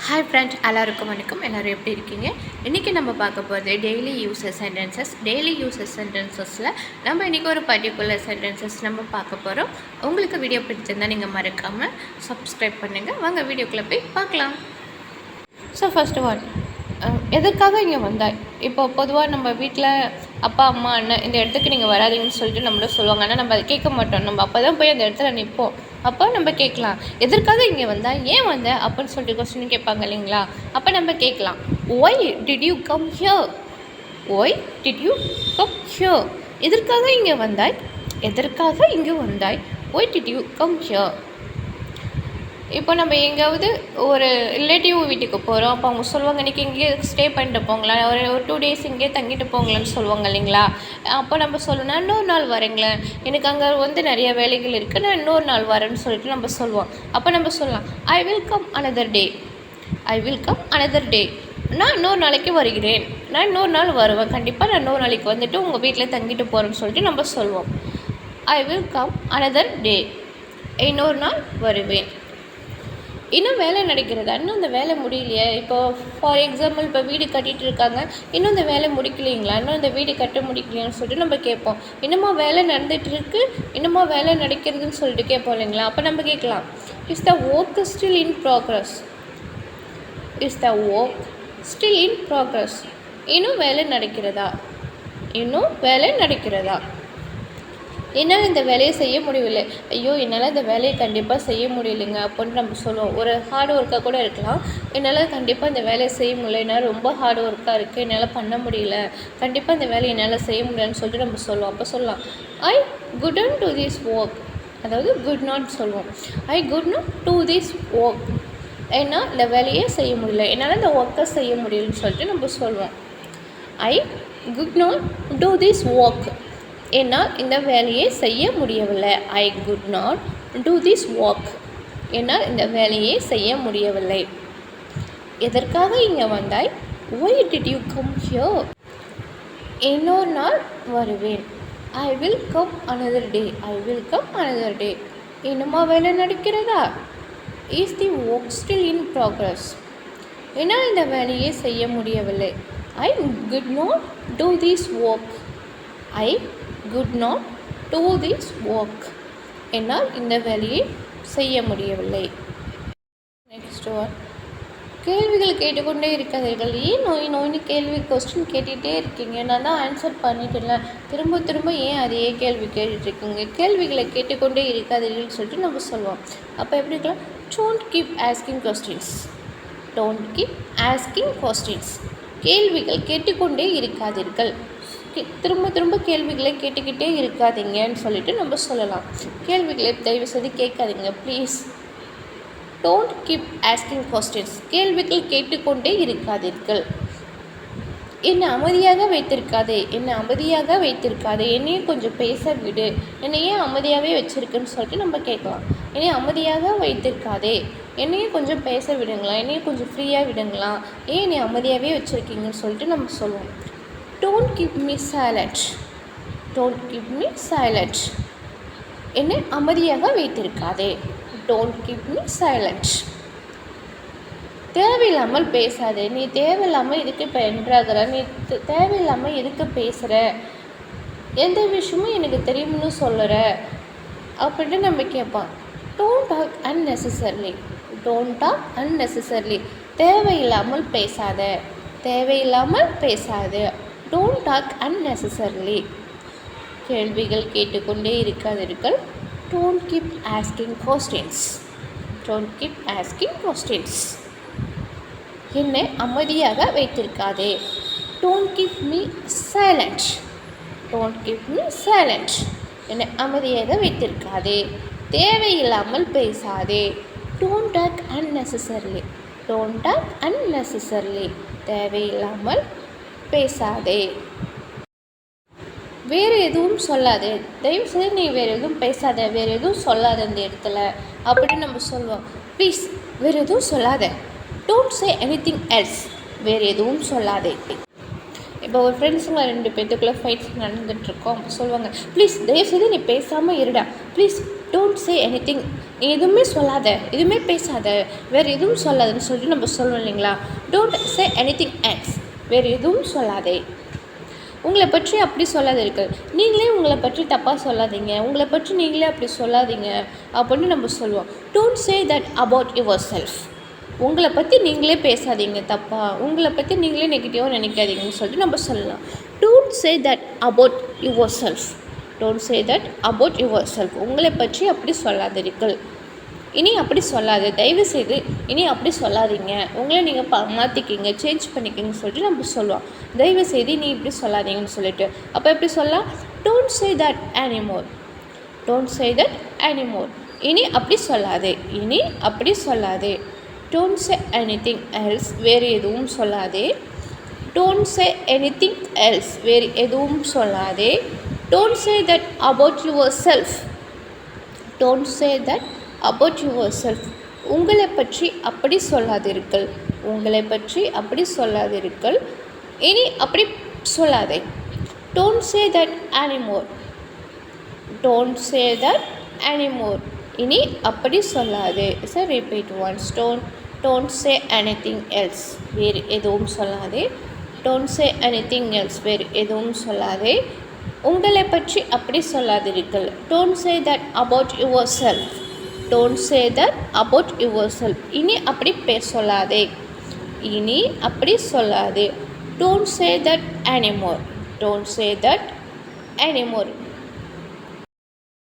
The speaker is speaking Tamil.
ஹாய் ஃப்ரெண்ட்ஸ், எல்லாருக்கும் வணக்கம். எல்லோரும் எப்படி இருக்கீங்க? இன்றைக்கி நம்ம பார்க்க போகிறது daily uses sentences. Daily uses சென்டென்சஸில் நம்ம இன்றைக்கி ஒரு பர்டிகுலர் சென்டென்சஸ் நம்ம பார்க்க போகிறோம். உங்களுக்கு வீடியோ பிடிச்சிருந்தால் நீங்கள் மறக்காமல் சப்ஸ்கிரைப் பண்ணுங்கள். வாங்க வீடியோக்குள்ளே போய் பார்க்கலாம். ஸோ ஃபர்ஸ்ட் ஒன், எதற்காக இங்கே வந்தாய்? இப்போ பொதுவாக நம்ம வீட்டில் அப்பா அம்மா அண்ணன் இந்த இடத்துக்கு நீங்கள் வராதிங்கன்னு சொல்லிட்டு நம்மள சொல்லுவாங்க. ஆனால் நம்ம அதை கேட்க மாட்டோம். நம்ம அப்போ தான் போய் அந்த இடத்துல நிற்போம். அப்போ நம்ம கேட்கலாம், எதற்காக இங்கே வந்தால், ஏன் வந்த அப்படின்னு சொல்லிட்டு கொஸ்டின் கேட்பாங்க இல்லைங்களா? அப்போ நம்ம கேட்கலாம், why did you come here? Why did you come here? எதற்காக இங்கே வந்தாய்? எதற்காக இங்கே வந்தாய்? Why did you come here? இப்போ நம்ம எங்கேயாவது ஒரு ரிலேட்டிவ் வீட்டுக்கு போகிறோம். அப்போ அவங்க சொல்லுவாங்க, இன்றைக்கி இங்கேயே ஸ்டே பண்ணிட்டு போங்களா, ஒரு 2 days இங்கேயே தங்கிட்டு போங்களான்னு சொல்லுவாங்க இல்லைங்களா? அப்போ நம்ம சொல்லணும்னா, இன்னொரு நாள் வரேங்களேன், எனக்கு அங்கே நிறைய வேலைகள் இருக்குது, நான் இன்னொரு நாள் வரேன்னு சொல்லிட்டு நம்ம சொல்லுவோம். அப்போ நம்ம சொல்லலாம், I will come another day. I will come another day. நான் இன்னொரு நாளைக்கு வருகிறேன், நான் இன்னொரு நாள் வருவேன், கண்டிப்பாக நான் இன்னொரு நாளைக்கு வந்துட்டு உங்கள் வீட்டில் தங்கிட்டு போகிறேன்னு சொல்லிட்டு நம்ம சொல்லுவோம். I will come another day. இன்னொரு நாள் வருவேன். இன்னும் வேலை நடக்கிறதா? இன்னும் இந்த வேலை முடியலையே. இப்போ ஃபார் எக்ஸாம்பிள், இப்போ வீடு கட்டிகிட்டு இருக்காங்க, இன்னும் இந்த வேலை முடிக்கலைங்களா, இன்னும் இந்த வீடு கட்ட முடிக்கலையான்னு சொல்லிட்டு நம்ம கேட்போம். இன்னுமா வேலை நடந்துகிட்டு இருக்கு, இன்னுமா வேலை நடக்கிறதுன்னு சொல்லிட்டு கேட்போம் இல்லைங்களா? அப்போ நம்ம கேட்கலாம், is the work still in progress? Is the work still in progress? இன்னும் வேலை நடக்கிறதா? இன்னும் வேலை நடக்கிறதா? என்னால் இந்த வேலையை செய்ய முடியவில்லை. ஐயோ, என்னால் இந்த வேலையை கண்டிப்பாக செய்ய முடியலைங்க அப்படின்னு நம்ம சொல்லுவோம். ஒரு ஹார்ட் ஒர்க்காக கூட இருக்கலாம். என்னால் கண்டிப்பாக இந்த வேலையை செய்ய முடியல, என்னால் ரொம்ப ஹார்ட் ஒர்க்காக இருக்குது, என்னால் பண்ண முடியல, கண்டிப்பாக இந்த வேலையை என்னால் செய்ய முடியலன்னு சொல்லிட்டு நம்ம சொல்லுவோம். அப்போ சொல்லலாம், ஐ குட்ன்ட் டு திஸ் ஒர்க். அதாவது குட் நாட் சொல்லுவோம். I could not to this work. ஏன்னா இந்த வேலையை செய்ய முடியல, என்னால் இந்த ஒர்க்கை செய்ய முடியலன்னு சொல்லிட்டு நம்ம சொல்லுவோம். I could not to this work. என்னால் இந்த வேலையை செய்ய முடியவில்லை. I could not do this work. என்னால் இந்த வேலையை செய்ய முடியவில்லை. எதற்காக இங்கே வந்தாய்? Why did you come here? இன்னொரு நாள் வருவேன். I will come another day. I will come another day. இன்னுமா வேலை நடக்கிறதா? Is the work still in progress? என்னால் இந்த வேலையை செய்ய முடியவில்லை. I could not do this work. I could not do this work. என்னால் இந்த வேலையை செய்ய முடியவில்லை. நெக்ஸ்ட் ஒன், கேள்விகள் கேட்டுக்கொண்டே இருக்காதீர்கள். ஏன் நோயின்னு கொஸ்டின் கேட்டுகிட்டே இருக்கீங்க, நான் தான் ஆன்சர் பண்ணிட்டேன்ல, திரும்ப திரும்ப ஏன் அதையே கேள்வி கேட்டுட்ருக்கீங்க? கேள்விகளை கேட்டுக்கொண்டே இருக்காதீர்கள்னு சொல்லிட்டு நம்ம சொல்லுவோம். அப்போ எப்படி இருக்கலாம்? Don't keep asking questions. Don't keep asking questions. கேள்விகள் கேட்டுக்கொண்டே இருக்காதீர்கள். திரும்ப திரும்ப கேள்விகளை கேட்டுக்கிட்டே இருக்காதீங்கன்னு சொல்லிட்டு நம்ம சொல்லலாம். கேள்விகளை தயவு செய்து கேட்காதீங்க please. Don't keep asking questions. கேள்விகள் கேட்டுக்கொண்டே இருக்காதீர்கள். என்னை அமைதியாக வைத்திருக்காதே, என்னை அமைதியாக வைத்திருக்காதே, என்னையும் கொஞ்சம் பேச விடு, என்னை ஏன் அமைதியாகவே வச்சுருக்குன்னு சொல்லிட்டு நம்ம கேட்கலாம். என்னை அமைதியாக வைத்திருக்காதே, என்னையும் கொஞ்சம் பேச விடுங்களா, என்னையும் கொஞ்சம் ஃப்ரீயாக விடுங்களா, ஏன் என்னை அமைதியாகவே வச்சுருக்கீங்கன்னு சொல்லிட்டு நம்ம சொல்லுவோம். Don't keep me silent. Don't keep me silent. என்னை அமைதியாக வைத்திருக்காதே. Don't keep me silent. தேவையில்லாமல் பேசாதே. நீ தேவையில்லாமல் இதுக்கு இப்போ என்ட்ராகிற, நீ தேவையில்லாமல் எதுக்கு பேசுகிற, எந்த விஷயமும் எனக்கு தெரியும்னு சொல்லுற அப்படின்ட்டு நம்ம கேட்பான். Don't talk unnecessarily. Don't talk unnecessarily. தேவையில்லாமல் பேசாத, தேவையில்லாமல் பேசாது. Don't talk unnecessarily. கேள்விகள் கேட்டுக்கொண்டே இருக்காதீர்கள். Don't keep asking questions. Don't keep asking questions. என்னை அமைதியாக வைத்திருக்காதே. Don't keep me silent. Don't keep me silent. என்னை அமைதியாக வைத்திருக்காதே. தேவையில்லாமல் பேசாதே. Don't talk unnecessarily. Don't talk unnecessarily. தேவையில்லாமல் பேசாதே. வேறு எதுவும் சொல்லாதே. தயவு செய்து நீ வேறு எதுவும் பேசாத, வேறு எதுவும் சொல்லாத இந்த இடத்துல அப்படின்னு நம்ம சொல்லுவோம். ப்ளீஸ் வேறு எதுவும் சொல்லாத. Don't say anything else. வேறு எதுவும் சொல்லாதே. இப்போ ஒரு ஃப்ரெண்ட்ஸுங்க 2 பேர்த்துக்குள்ளே ஃபைட்ஸ் நடந்துகிட்ருக்கோம். சொல்லுவாங்க, ப்ளீஸ் தயவு செய்து நீ பேசாமல் இருடா, ப்ளீஸ் டோன்ட் சே எனிதிங். நீ எதுவுமே சொல்லாத, எதுவுமே பேசாத, வேறு எதுவும் சொல்லாதுன்னு சொல்லிட்டு நம்ம சொல்லுவோம் இல்லைங்களா. Don't say anything else. வேறு எதுவும் சொல்லாதே. உங்களை பற்றி அப்படி சொல்லாதீர்கள். நீங்களே உங்களை பற்றி தப்பாக சொல்லாதீங்க, உங்களை பற்றி நீங்களே அப்படி சொல்லாதீங்க அப்படின்னு நம்ம சொல்லுவோம். Don't say that about your self. உங்களை பற்றி நீங்களே பேசாதீங்க தப்பாக, உங்களை பற்றி நீங்களே நெகட்டிவாக நினைக்காதீங்கன்னு சொல்லிட்டு நம்ம சொல்லலாம். Don't say that about yourself. Don't say that about your self. உங்களை பற்றி அப்படி சொல்லாதீர்கள். இனி அப்படி சொல்லாது, தயவுசெய்து இனி அப்படி சொல்லாதீங்க, உங்களை நீங்கள் மாற்றிக்கிங்க, சேஞ்ச் பண்ணிக்கிங்கன்னு சொல்லிட்டு நம்ம சொல்லுவோம். தயவுசெய்து நீ இப்படி சொல்லாதீங்கன்னு சொல்லிட்டு. அப்போ எப்படி சொல்லலாம்? Don't say that anymore. Don't say that anymore. இனி அப்படி சொல்லாதே, இனி அப்படி சொல்லாதே. Don't say anything else. வேறு எதுவும் சொல்லாதே. Don't say anything else. வேறு எதுவும் சொல்லாதே. Don't say that about yourself. Don't say that about your self. உங்களை பற்றி அப்படி சொல்லாதீர்கள், உங்களை பற்றி அப்படி சொல்லாதீர்கள். இனி அப்படி சொல்லாதே. Don't say that anymore. Don't say that anymore. இனி அப்படி சொல்லாதே. Sir repeat once. Don't say anything else. வேறு எதுவும் சொல்லாதே. Don't say anything else. வேறு எதுவும் சொல்லாதே. உங்களை பற்றி அப்படி சொல்லாதீர்கள். Don't say that about yourself. Don't say that about yourself. இனி அப்படி சொல்லாதே, இனி அப்படி சொல்லாதே. Don't say that anymore. Don't say that anymore.